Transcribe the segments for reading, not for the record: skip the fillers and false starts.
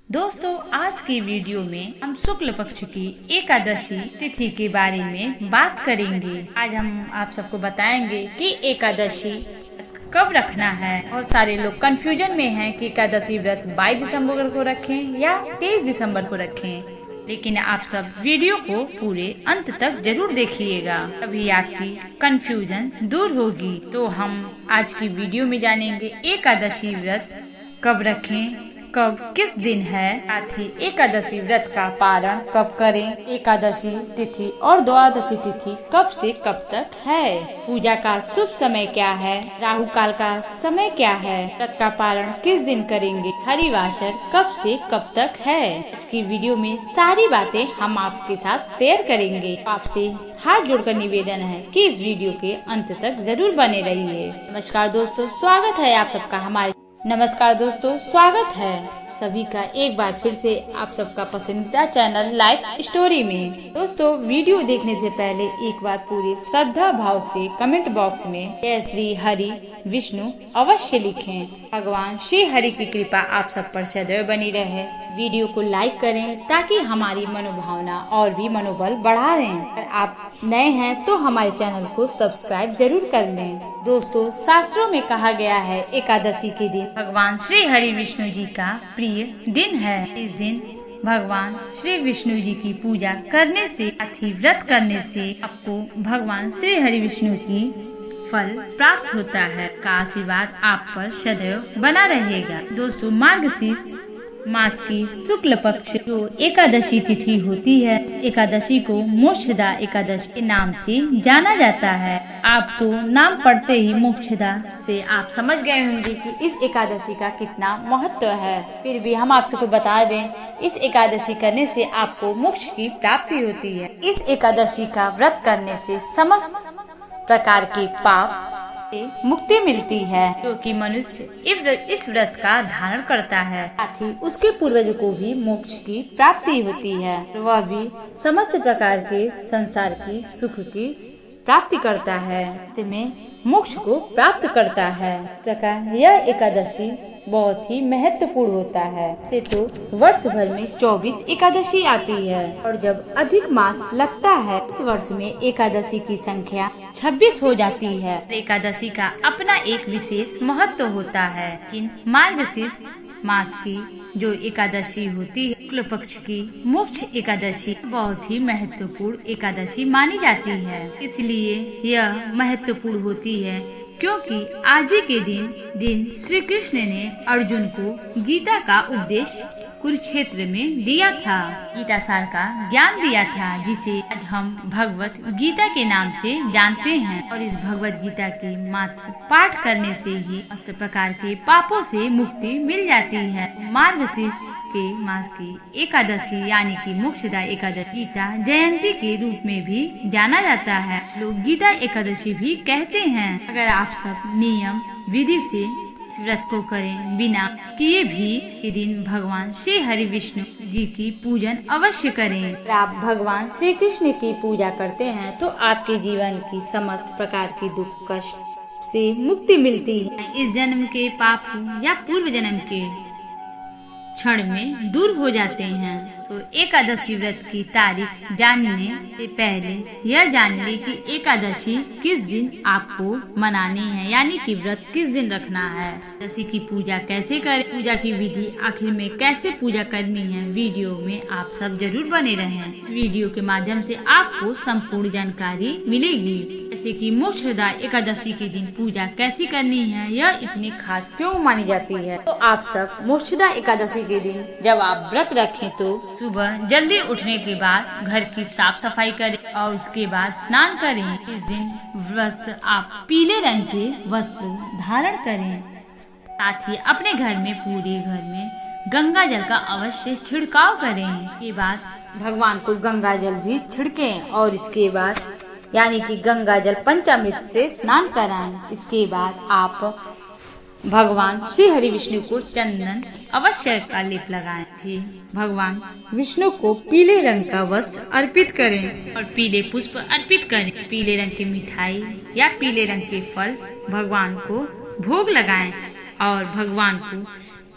दोस्तों, आज की वीडियो में हम शुक्ल पक्ष की एकादशी तिथि के बारे में बात करेंगे। आज हम आप सबको बताएंगे कि एकादशी कब रखना है। बहुत सारे लोग कंफ्यूजन में हैं कि एकादशी व्रत 22 दिसंबर को रखें या 23 दिसंबर को रखें, लेकिन आप सब वीडियो को पूरे अंत तक जरूर देखिएगा, तभी आपकी कंफ्यूजन दूर होगी। तो हम आज की वीडियो में जानेंगे एकादशी व्रत कब रखें, कब किस दिन है, साथ ही एकादशी व्रत का पारण कब करें, एकादशी तिथि और द्वादशी तिथि कब से कब तक है, पूजा का शुभ समय क्या है, राहु काल का समय क्या है, व्रत का पारण किस दिन करेंगे, हरिवासर कब से कब तक है। इसकी वीडियो में सारी बातें हम आपके साथ शेयर करेंगे। आपसे हाथ जोड़कर निवेदन है कि इस वीडियो के अंत तक जरूर बने रहिए। नमस्कार दोस्तों, स्वागत है आप सबका हमारे स्वागत है सभी का एक बार फिर से आप सबका पसंदीदा चैनल लाइफ स्टोरी में। दोस्तों, वीडियो देखने से पहले एक बार पूरे श्रद्धा भाव से कमेंट बॉक्स में जय श्री हरि विष्णु अवश्य लिखें। भगवान श्री हरि की कृपा आप सब पर सदैव बनी रहे। वीडियो को लाइक करें ताकि हमारी मनोभावना और भी मनोबल बढ़ा दें। अगर आप नए हैं तो हमारे चैनल को सब्सक्राइब जरूर कर लें। दोस्तों, शास्त्रों में कहा गया है एकादशी के दिन भगवान श्री हरि विष्णु जी का प्रिय दिन है। इस दिन भगवान श्री विष्णु जी की पूजा करने से, साथ ही व्रत करने से आपको भगवान श्री हरि विष्णु की फल प्राप्त होता है का आशीर्वाद आप पर सदैव बना रहेगा। दोस्तों, मार्गशीर्ष मास की शुक्ल पक्ष जो एकादशी तिथि होती है, एकादशी को मोक्षदा एकादशी के नाम से जाना जाता है। आप तो नाम पढ़ते ही मोक्षदा से आप समझ गए होंगे कि इस एकादशी का कितना महत्व है। फिर भी हम आप सबको बता दें, इस एकादशी करने से आपको मोक्ष की प्राप्ति होती है। इस एकादशी का व्रत करने से समस्त प्रकार के पाप से मुक्ति मिलती है, क्योंकि मनुष्य इस व्रत का धारण करता है, साथ ही उसके पूर्वजों को भी मोक्ष की प्राप्ति होती है। वह भी समस्त प्रकार के संसार की सुख की प्राप्ति करता है, में मोक्ष को प्राप्त करता है। प्रकार यह एकादशी बहुत ही महत्वपूर्ण होता है। से तो वर्ष भर में 24 एकादशी आती है और जब अधिक मास लगता है उस वर्ष में एकादशी की संख्या 26 हो जाती है। एकादशी का अपना एक विशेष महत्व होता है। कि मार्गशीर्ष मास की जो एकादशी होती है, शुक्ल पक्ष की मोक्ष एकादशी बहुत ही महत्वपूर्ण एकादशी मानी जाती है। इसलिए यह महत्वपूर्ण होती है क्योंकि आज ही के दिन श्री कृष्ण ने अर्जुन को गीता का उपदेश कुरुक्षेत्र में दिया था, गीता सार का ज्ञान दिया था, जिसे आज हम भगवत गीता के नाम से जानते हैं। और इस भगवत गीता के मात्र पाठ करने से ही समस्त प्रकार के पापों से मुक्ति मिल जाती है। मार्गशीर्ष के मास की एकादशी यानी कि मोक्षदा एकादशी गीता जयंती के रूप में भी जाना जाता है। लोग गीता एकादशी भी कहते हैं। अगर आप सब नियम विधि से इस व्रत को करें, बिना किए भी के दिन भगवान श्री हरि विष्णु जी की पूजन अवश्य करें। अगर आप भगवान श्री कृष्ण की पूजा करते हैं तो आपके जीवन की समस्त प्रकार की दुख कष्ट से मुक्ति मिलती है। इस जन्म के पाप या पूर्व जन्म के क्षण में दूर हो जाते हैं। तो एकादशी व्रत की तारीख जानने से पहले यह जान ले कि एकादशी किस दिन आपको मनानी है, यानी कि व्रत किस दिन रखना है। एकादशी की पूजा कैसे करें, पूजा की विधि आखिर में कैसे पूजा करनी है, वीडियो में आप सब जरूर बने रहें। इस वीडियो के माध्यम से आपको संपूर्ण जानकारी मिलेगी, जैसे कि मोक्षदा एकादशी के दिन पूजा कैसे करनी है, यह इतनी खास क्यों मानी जाती है। तो आप सब मोक्षदा एकादशी के दिन जब आप व्रत रखें तो सुबह जल्दी उठने के बाद घर की साफ सफाई करें और उसके बाद स्नान करें। इस दिन वस्त्र आप पीले रंग के वस्त्र धारण करें। साथ ही अपने घर में पूरे घर में गंगा जल का अवश्य छिड़काव करें। इसके बाद भगवान को गंगा जल भी छिड़कें और इसके बाद यानी कि गंगा जल पंचामृत से स्नान कराएं। इसके बाद आप भगवान श्री हरि विष्णु को चंदन अवश्य का लेप लगाएं। थी भगवान विष्णु को पीले रंग का वस्त्र अर्पित करें और पीले पुष्प अर्पित करें। पीले रंग की मिठाई या पीले रंग के फल भगवान को भोग लगाएं और भगवान को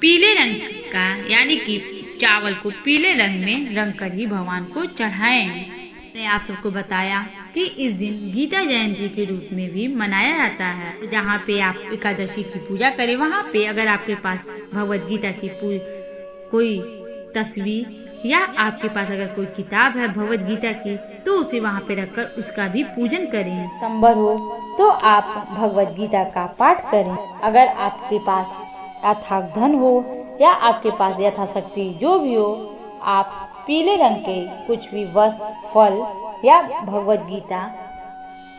पीले रंग का यानी कि चावल को पीले रंग में रंग कर ही भगवान को चढ़ाएं। मैंने आप सबको बताया कि इस दिन गीता जयंती के रूप में भी मनाया जाता है। जहाँ पे आप एकादशी की पूजा करें, वहाँ पे अगर आपके पास भगवत गीता की कोई तस्वीर या आपके पास अगर कोई किताब है भगवत गीता की, तो उसे वहाँ पे रखकर उसका भी पूजन करें। संभव हो तो आप भगवत गीता का पाठ करें। अगर आपके पास अथाक धन हो या आपके पास यथाशक्ति जो भी हो, आप पीले रंग के कुछ भी वस्त्र, फल या भगवत गीता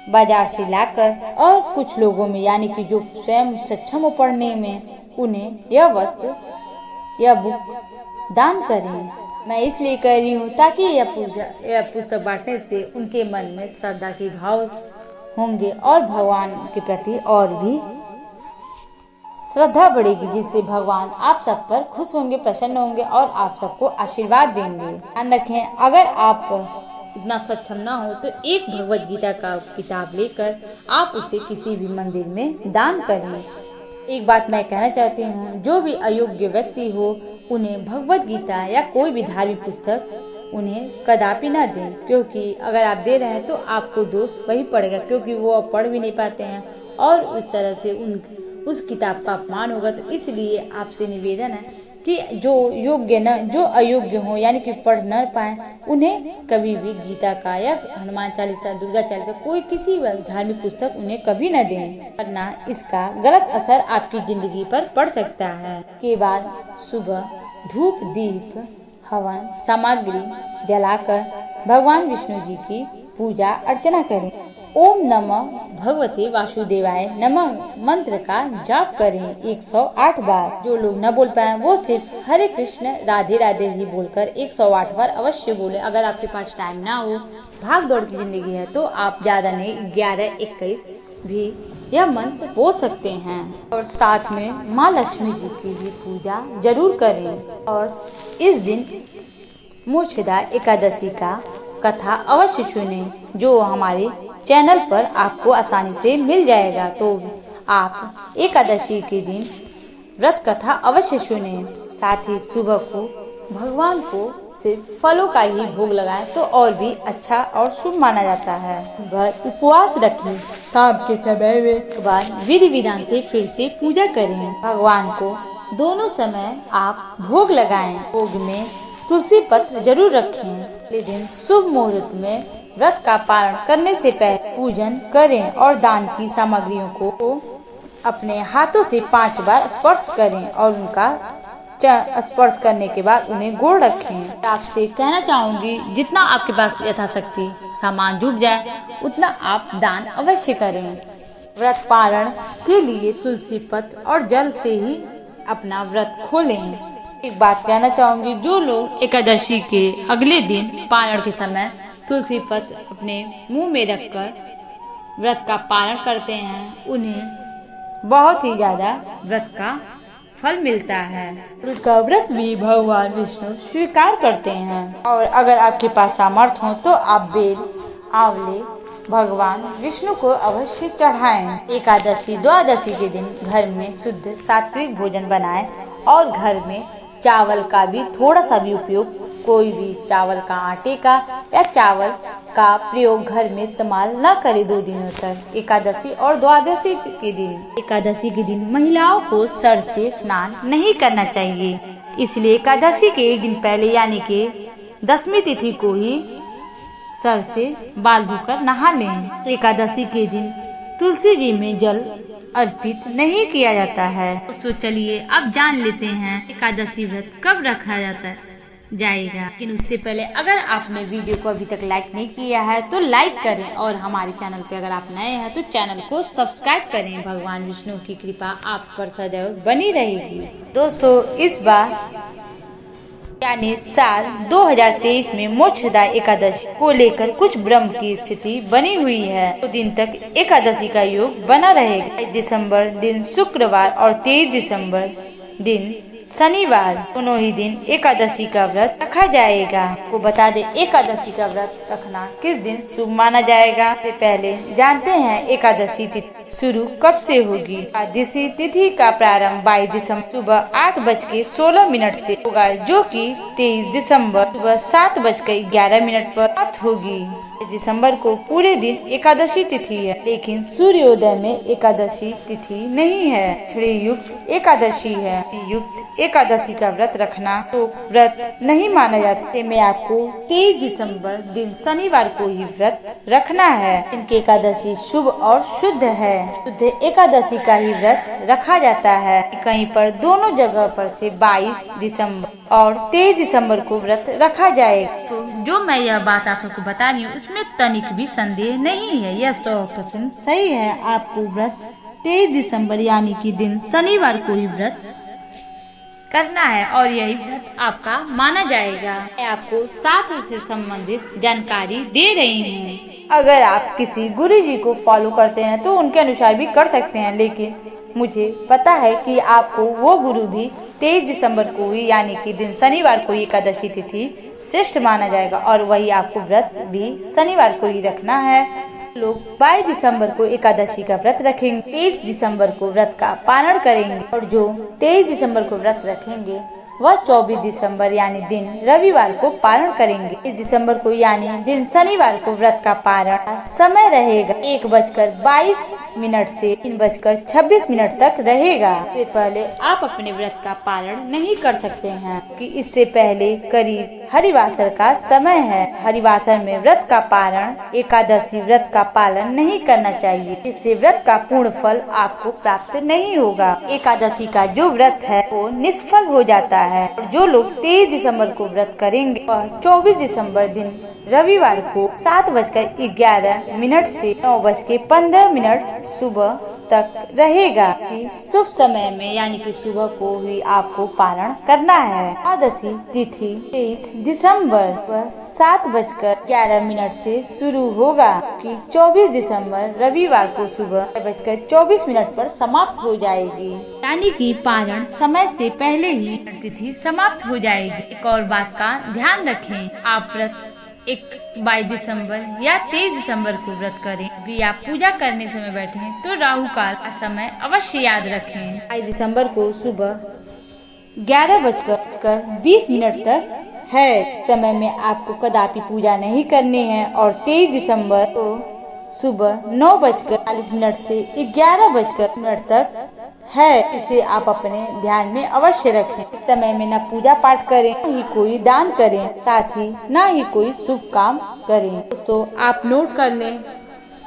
बाजार से लाकर, और कुछ लोगों में यानी कि जो स्वयं सक्षम हो पढ़ने में, उन्हें यह वस्त्र या बुक दान करें। मैं इसलिए कह रही हूँ ताकि यह पुस्तक बांटने से उनके मन में श्रद्धा के भाव होंगे और भगवान के प्रति और भी श्रद्धा बढ़ेगी, जिससे भगवान आप सब पर खुश होंगे, प्रसन्न होंगे और आप सबको आशीर्वाद देंगे। ध्यान रखें, अगर आप इतना सक्षम ना हो तो एक भगवत गीता का किताब लेकर आप उसे किसी भी मंदिर में दान करें। एक बात मैं कहना चाहती हूँ, जो भी अयोग्य व्यक्ति हो उन्हें भगवत गीता या कोई भी धार्मिक पुस्तक उन्हें कदापि ना दें, क्योंकि अगर आप दे रहे हैं तो आपको दोष वही पड़ेगा, क्योंकि वो पढ़ भी नहीं पाते हैं और उस तरह से उस किताब का अपमान होगा। तो इसलिए आपसे निवेदन है कि जो योग्य न जो अयोग्य हो यानी कि पढ़ न पाए, उन्हें कभी भी गीता का या हनुमान चालीसा, दुर्गा चालीसा, कोई किसी भी धार्मिक पुस्तक उन्हें कभी न दें, वरना इसका गलत असर आपकी जिंदगी पर पड़ सकता है। के बाद सुबह धूप, दीप, हवन सामग्री जलाकर भगवान विष्णु जी की पूजा अर्चना करें। ओम नमः भगवते वासुदेवाय नमः मंत्र का जाप करें 108 बार। जो लोग न बोल पाए वो सिर्फ हरे कृष्ण राधे राधे ही बोलकर 108 बार अवश्य बोले। अगर आपके पास टाइम ना हो, भाग दौड़ की जिंदगी है, तो आप ज्यादा नहीं 11-21 भी यह मंत्र बोल सकते हैं। और साथ में माँ लक्ष्मी जी की भी पूजा जरूर करें। और इस दिन मोक्षदा एकादशी का कथा अवश्य सुनें, जो हमारे चैनल पर आपको आसानी से मिल जाएगा। तो आप एकादशी के दिन व्रत कथा अवश्य सुनें। साथ ही सुबह को भगवान को सिर्फ फलों का ही भोग लगाएं तो और भी अच्छा और शुभ माना जाता है। भर उपवास रखें। शाम के समय में बाद विधि विधान से फिर से पूजा करें। भगवान को दोनों समय आप भोग लगाएं। भोग में तुलसी पत्र जरूर रखें। अगले दिन शुभ मुहूर्त में व्रत का पारण करने से पहले पूजन करें और दान की सामग्रियों को अपने हाथों से 5 बार स्पर्श करें और उनका स्पर्श करने के बाद उन्हें गोड़ रखें। आपसे कहना चाहूंगी, जितना आपके पास यथाशक्ति सामान जुट जाए उतना आप दान अवश्य करें। व्रत पारण के लिए तुलसी पत्र और जल से ही अपना व्रत खोलें। एक बात कहना चाहूंगी, जो लोग एकादशी के अगले दिन पारण के समय तुलसी पत्र अपने मुंह में रखकर व्रत का पारण करते हैं, उन्हें बहुत ही ज्यादा व्रत का फल मिलता है। उनका व्रत भी भगवान विष्णु स्वीकार करते हैं। और अगर आपके पास सामर्थ्य हो तो आप बेल, आंवले भगवान विष्णु को अवश्य चढ़ाएं। एकादशी, द्वादशी के दिन घर में शुद्ध सात्विक भोजन बनाएं और घर में चावल का भी थोड़ा सा भी उपयोग, कोई भी चावल का आटे का या चावल का प्रयोग घर में इस्तेमाल न करें 2 दिनों तक। एकादशी और द्वादशी के दिन, एकादशी के दिन महिलाओं को सर से स्नान नहीं करना चाहिए, इसलिए एकादशी के एक दिन पहले यानी कि 10वीं तिथि को ही सर से बाल धोकर नहा लें। एकादशी के दिन तुलसी जी में जल अर्पित नहीं किया जाता है। तो चलिए अब जान लेते हैं एकादशी व्रत कब रखा जाएगा। लेकिन उससे पहले अगर आपने वीडियो को अभी तक लाइक नहीं किया है तो लाइक करें और हमारे चैनल पे अगर आप नए हैं तो चैनल को सब्सक्राइब करें। भगवान विष्णु की कृपा आप पर सदैव बनी रहेगी। दोस्तों, इस बार यानी साल 2023 में मोक्षदा एकादशी को लेकर कुछ भ्रम की स्थिति बनी हुई है। 2 दिन तक एकादशी का योग बना रहेगा। 22 दिसंबर दिन शुक्रवार और 23 दिसंबर दिन शनिवार, दोनों ही दिन एकादशी का व्रत रखा जाएगा। को बता दें, एकादशी का व्रत रखना किस दिन शुभ माना जाएगा। पहले जानते हैं एकादशी तिथि। शुरू कब से होगी। एकादशी तिथि का प्रारंभ 22 दिसंबर सुबह 8:16 से होगा, जो कि 23 दिसंबर सुबह 7:11 पर प्राप्त होगी। दिसंबर को पूरे दिन एकादशी तिथि है, लेकिन सूर्योदय में एकादशी तिथि नहीं है। छड़ी युक्त एकादशी है। युक्त एकादशी का व्रत रखना तो व्रत नहीं माना जाता। मैं आपको 23 दिसंबर दिन शनिवार को ही व्रत रखना है। इनकी एकादशी शुभ और शुद्ध है। शुद्ध एकादशी का ही व्रत रखा जाता है। कहीं पर दोनों जगह पर से 22 दिसंबर और 23 दिसंबर को व्रत रखा जाएगा। तो जो मैं यह बात आप सबको बता रही हूँ, उसमें तनिक भी संदेह नहीं है। यह 100% सही है। आपको व्रत 23 दिसंबर यानी कि दिन शनिवार को ही व्रत करना है और यही व्रत आपका माना जाएगा। मैं आपको शास्त्र से संबंधित जानकारी दे रही हूँ। अगर आप किसी गुरु जी को फॉलो करते हैं तो उनके अनुसार भी कर सकते हैं, लेकिन मुझे पता है कि आपको वो गुरु भी 23 दिसंबर को ही यानी कि दिन शनिवार को ही एकादशी तिथि श्रेष्ठ माना जाएगा और वही आपको व्रत भी शनिवार को ही रखना है। लोग 22 दिसंबर को एकादशी का व्रत रखेंगे, 23 दिसंबर को व्रत का पारण करेंगे और जो 23 दिसंबर को व्रत रखेंगे वह 24 दिसंबर यानी दिन रविवार को पारण करेंगे। 23 दिसंबर को यानी दिन शनिवार को व्रत का पारण समय रहेगा 1:22 से 3:26 तक रहेगा। इससे पहले आप अपने व्रत का पारण नहीं कर सकते हैं कि इससे पहले करीब हरिवासर का समय है। हरिवासर में व्रत का पारण एकादशी व्रत का पालन नहीं करना चाहिए। इससे व्रत का पूर्ण फल आपको प्राप्त नहीं होगा। एकादशी का जो व्रत है वो निष्फल हो जाता है। जो लोग 23 दिसंबर को व्रत करेंगे और 24 दिसंबर दिन रविवार को 7:11 से 9:15 सुबह तक रहेगा। शुभ समय में यानी कि सुबह को ही आपको पारण करना है। एकादशी तिथि 23 दिसंबर 7:11 से शुरू होगा कि 24 दिसंबर रविवार को सुबह 7:24 पर समाप्त हो जाएगी, यानी कि पारण समय से पहले ही तिथि समाप्त हो जाएगी। एक और बात का ध्यान रखें, आप व्रत 22 दिसंबर या 23 दिसंबर को व्रत करें, भी आप पूजा करने समय बैठे तो राहु काल का समय अवश्य याद रखें। 22 दिसंबर को सुबह 11:20 तक है। समय में आपको कदापि पूजा नहीं करनी है और 23 दिसंबर को सुबह 9:40 से 11:00 तक है। इसे आप अपने ध्यान में अवश्य रखें। इस समय में न पूजा पाठ करें, न ही कोई दान करें, साथ ही न ही कोई शुभ काम करें। दोस्तों आप नोट कर लें,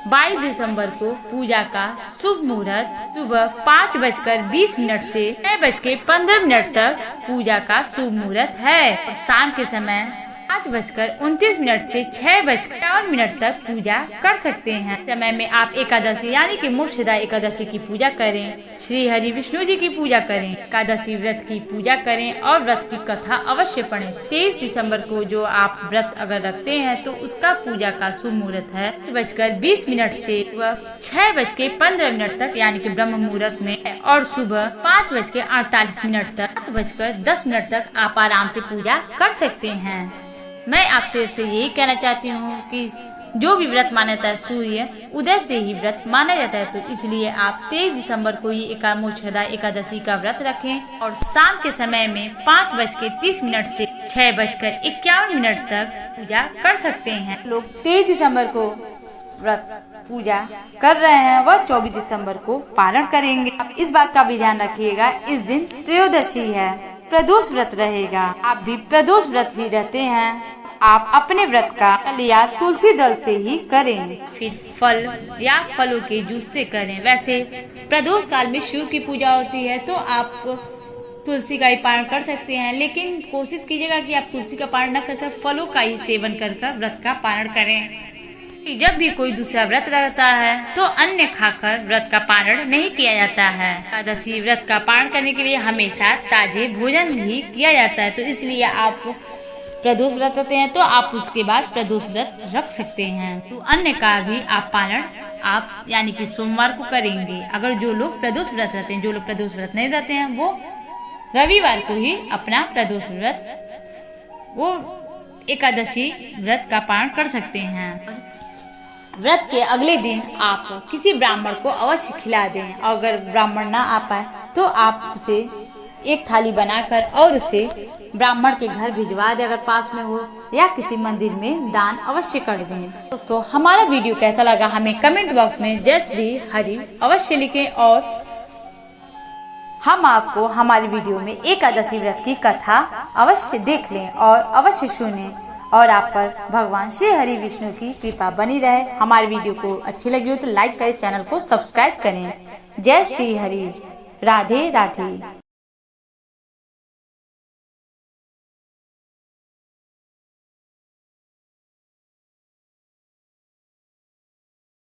22 दिसंबर को पूजा का शुभ मुहूर्त सुबह 5:20 से 6:15 तक पूजा का शुभ मुहूर्त है। शाम के समय 5:29 से 6:52 तक पूजा कर सकते हैं। समय में आप एकादशी यानी कि मोक्षदा एकादशी की पूजा करें, श्री हरि विष्णु जी की पूजा करें, एकादशी व्रत की पूजा करें और व्रत की कथा अवश्य पढ़ें। 23 दिसंबर को जो आप व्रत अगर रखते हैं तो उसका पूजा का शुभ मुहूर्त है 5:20 से 6:15 तक यानी कि ब्रह्म मुहूर्त में, और सुबह 5:48 तक 7:10 तक आप आराम से पूजा कर सकते हैं। मैं आपसे यही कहना चाहती हूँ कि जो भी व्रत माना जाता है सूर्य उदय से ही व्रत माना जाता है, तो इसलिए आप 23 दिसंबर को ही मोक्षदा एकादशी का व्रत रखें और शाम के समय में 5:30 से 6:51 तक पूजा कर सकते हैं। लोग 23 दिसंबर को व्रत पूजा कर रहे हैं वह 24 दिसंबर को पारण करेंगे। आप इस बात का भी ध्यान रखिएगा, इस दिन त्रयोदशी है, प्रदोष व्रत रहेगा। आप भी प्रदोष व्रत भी रहते हैं, आप अपने व्रत का या तुलसी दल से ही करें, फिर फल या फलों के जूस से करें। वैसे प्रदोष काल में शिव की पूजा होती है तो आप तुलसी का ही पारण कर सकते हैं, लेकिन कोशिश कीजिएगा कि आप तुलसी का पारण न करके फलों का ही सेवन कर व्रत का पारण करें। जब भी कोई दूसरा व्रत रहता है तो अन्न खाकर व्रत का पारण नहीं किया जाता है। एकादशी व्रत का पारण करने के लिए हमेशा ताजे भोजन ही किया जाता है, तो इसलिए आप प्रदोष व्रत रखते हैं तो आप उसके बाद प्रदोष व्रत रख सकते हैं। तो अन्न का भी आप पारण आप यानी कि सोमवार को करेंगे। अगर जो लोग प्रदोष व्रत रहते हैं, जो लोग प्रदोष व्रत नहीं रहते हैं वो रविवार को ही अपना प्रदोष व्रत वो एकादशी व्रत का पारण कर सकते हैं। व्रत के अगले दिन आप किसी ब्राह्मण को अवश्य खिला दें। अगर ब्राह्मण ना आ पाए तो आप उसे एक थाली बनाकर और उसे ब्राह्मण के घर भिजवा दें, अगर पास में हो, या किसी मंदिर में दान अवश्य कर दें। दोस्तों, हमारा वीडियो कैसा लगा हमें कमेंट बॉक्स में जय श्री हरि अवश्य लिखें और हम आपको हमारी वीडियो में एकादशी व्रत की कथा अवश्य देख लें और अवश्य सुनें और आप पर भगवान श्री हरि विष्णु की कृपा बनी रहे। हमारी वीडियो को अच्छी लगी हो तो लाइक करें, चैनल को सब्सक्राइब करें। जय श्री हरि, राधे राधे।